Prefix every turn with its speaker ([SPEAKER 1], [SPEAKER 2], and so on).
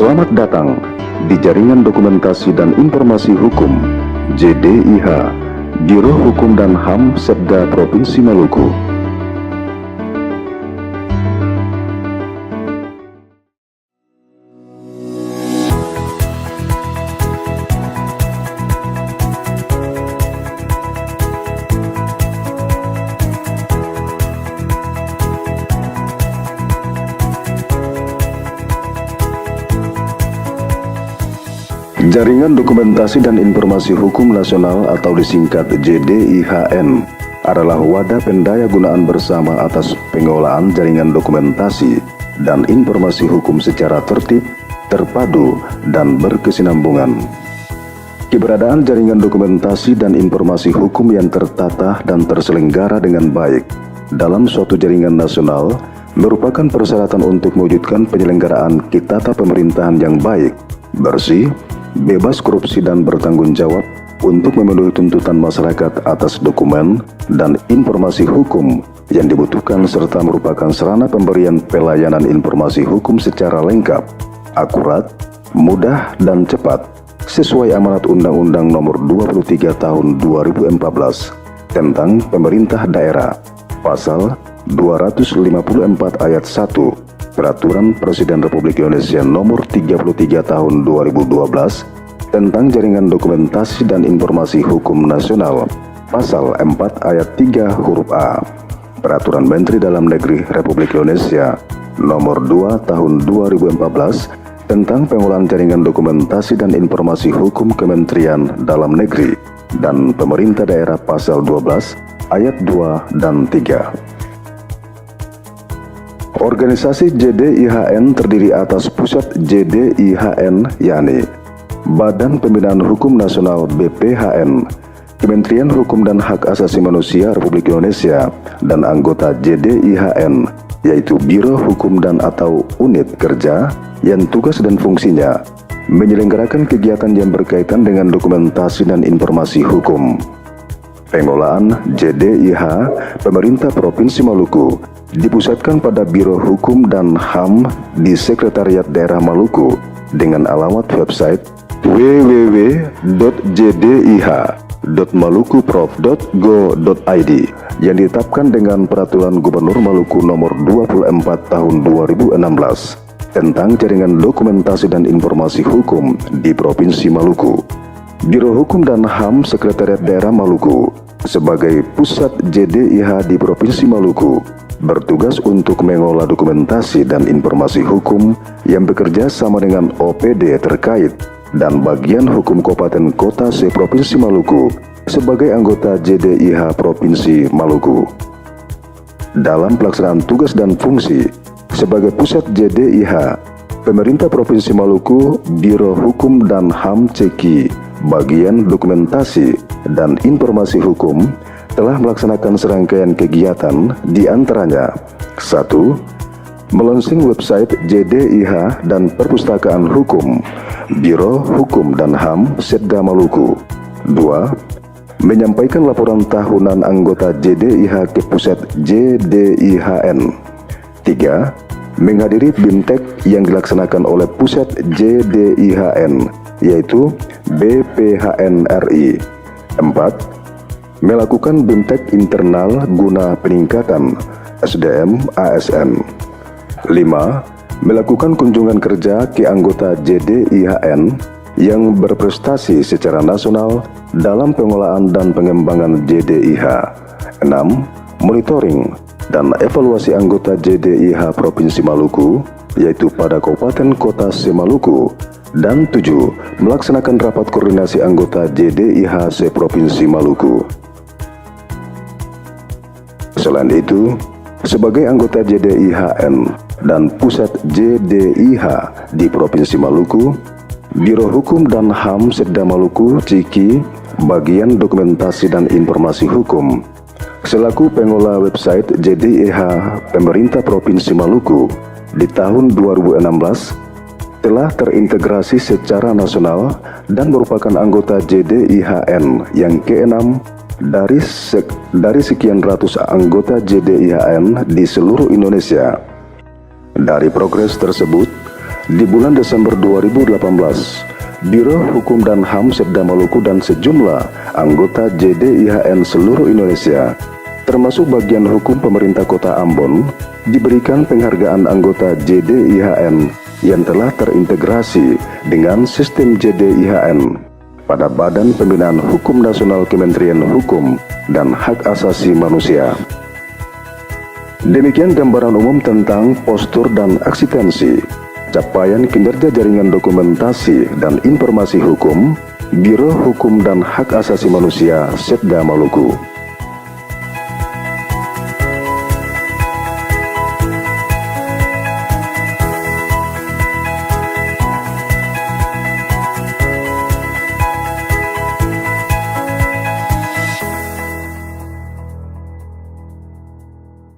[SPEAKER 1] Selamat datang di Jaringan Dokumentasi dan Informasi Hukum JDIH, Biro Hukum dan HAM Setda Provinsi Maluku. Jaringan Dokumentasi dan Informasi Hukum Nasional atau disingkat JDIHN adalah wadah pendayagunaan bersama atas pengelolaan jaringan dokumentasi dan informasi hukum secara tertib, terpadu, dan berkesinambungan. Keberadaan jaringan dokumentasi dan informasi hukum yang tertata dan terselenggara dengan baik dalam suatu jaringan nasional merupakan persyaratan untuk mewujudkan penyelenggaraan kitata pemerintahan yang baik, bersih, bebas korupsi dan bertanggung jawab untuk memenuhi tuntutan masyarakat atas dokumen dan informasi hukum yang dibutuhkan serta merupakan sarana pemberian pelayanan informasi hukum secara lengkap, akurat, mudah, dan cepat sesuai amanat Undang-Undang Nomor 23 Tahun 2014 tentang Pemerintah Daerah, Pasal 254 Ayat 1 Peraturan Presiden Republik Indonesia Nomor 33 Tahun 2012 tentang Jaringan Dokumentasi dan Informasi Hukum Nasional, Pasal 4 Ayat 3 huruf A, Peraturan Menteri Dalam Negeri Republik Indonesia Nomor 2 Tahun 2014 tentang Pengelolaan Jaringan Dokumentasi dan Informasi Hukum Kementerian Dalam Negeri dan Pemerintah Daerah Pasal 12 Ayat 2 dan 3. Organisasi JDIHN terdiri atas pusat JDIHN, yakni Badan Pembinaan Hukum Nasional BPHN, Kementerian Hukum dan Hak Asasi Manusia Republik Indonesia, dan anggota JDIHN, yaitu Biro Hukum dan atau Unit Kerja yang tugas dan fungsinya menyelenggarakan kegiatan yang berkaitan dengan dokumentasi dan informasi hukum. Pengelolaan JDIH Pemerintah Provinsi Maluku dipusatkan pada Biro Hukum dan HAM di Sekretariat Daerah Maluku dengan alamat website www.jdih.malukuprov.go.id yang ditetapkan dengan Peraturan Gubernur Maluku Nomor 24 Tahun 2016 tentang Jaringan Dokumentasi dan Informasi Hukum di Provinsi Maluku. Biro Hukum dan HAM Sekretariat Daerah Maluku sebagai pusat JDIH di Provinsi Maluku bertugas untuk mengelola dokumentasi dan informasi hukum yang bekerja sama dengan OPD terkait dan bagian hukum Kabupaten Kota se-Provinsi Maluku sebagai anggota JDIH Provinsi Maluku. Dalam pelaksanaan tugas dan fungsi sebagai pusat JDIH, Pemerintah Provinsi Maluku, Biro Hukum dan HAM Ceki, bagian dokumentasi dan informasi hukum telah melaksanakan serangkaian kegiatan, di antaranya 1. Melonsing website JDIH dan Perpustakaan Hukum Biro Hukum dan HAM Setda Maluku. 2. Menyampaikan laporan tahunan anggota JDIH ke pusat JDIHN. 3. Menghadiri BIMTEK yang dilaksanakan oleh pusat JDIHN, yaitu BPHN RI. 4. Melakukan BIMTEK internal guna peningkatan SDM ASN. 5. Melakukan kunjungan kerja ke anggota JDIHN yang berprestasi secara nasional dalam pengelolaan dan pengembangan JDIH. 6. Monitoring dan evaluasi anggota JDIH Provinsi Maluku, yaitu pada Kabupaten Kota se-Maluku. Dan 7. Melaksanakan rapat koordinasi anggota JDIH se-Provinsi Maluku. Selain itu, sebagai anggota JDIHN dan pusat JDIH di Provinsi Maluku, Biro Hukum dan HAM Setda Maluku Ciki, bagian dokumentasi dan informasi hukum, selaku pengelola website JDIH Pemerintah Provinsi Maluku di tahun 2016, telah terintegrasi secara nasional dan merupakan anggota JDIHN yang ke-6 dari sekian ratus anggota JDIHN di seluruh Indonesia. Dari progres tersebut, Di bulan Desember 2018, Biro Hukum dan HAM Setda Maluku dan sejumlah anggota JDIHN seluruh Indonesia, termasuk bagian hukum pemerintah Kota Ambon, diberikan penghargaan anggota JDIHN yang telah terintegrasi dengan sistem JDIHN pada Badan Pembinaan Hukum Nasional Kementerian Hukum dan Hak Asasi Manusia. Demikian gambaran umum tentang postur dan eksistensi capaian kinerja jaringan dokumentasi dan informasi hukum Biro Hukum dan Hak Asasi Manusia Setda Maluku.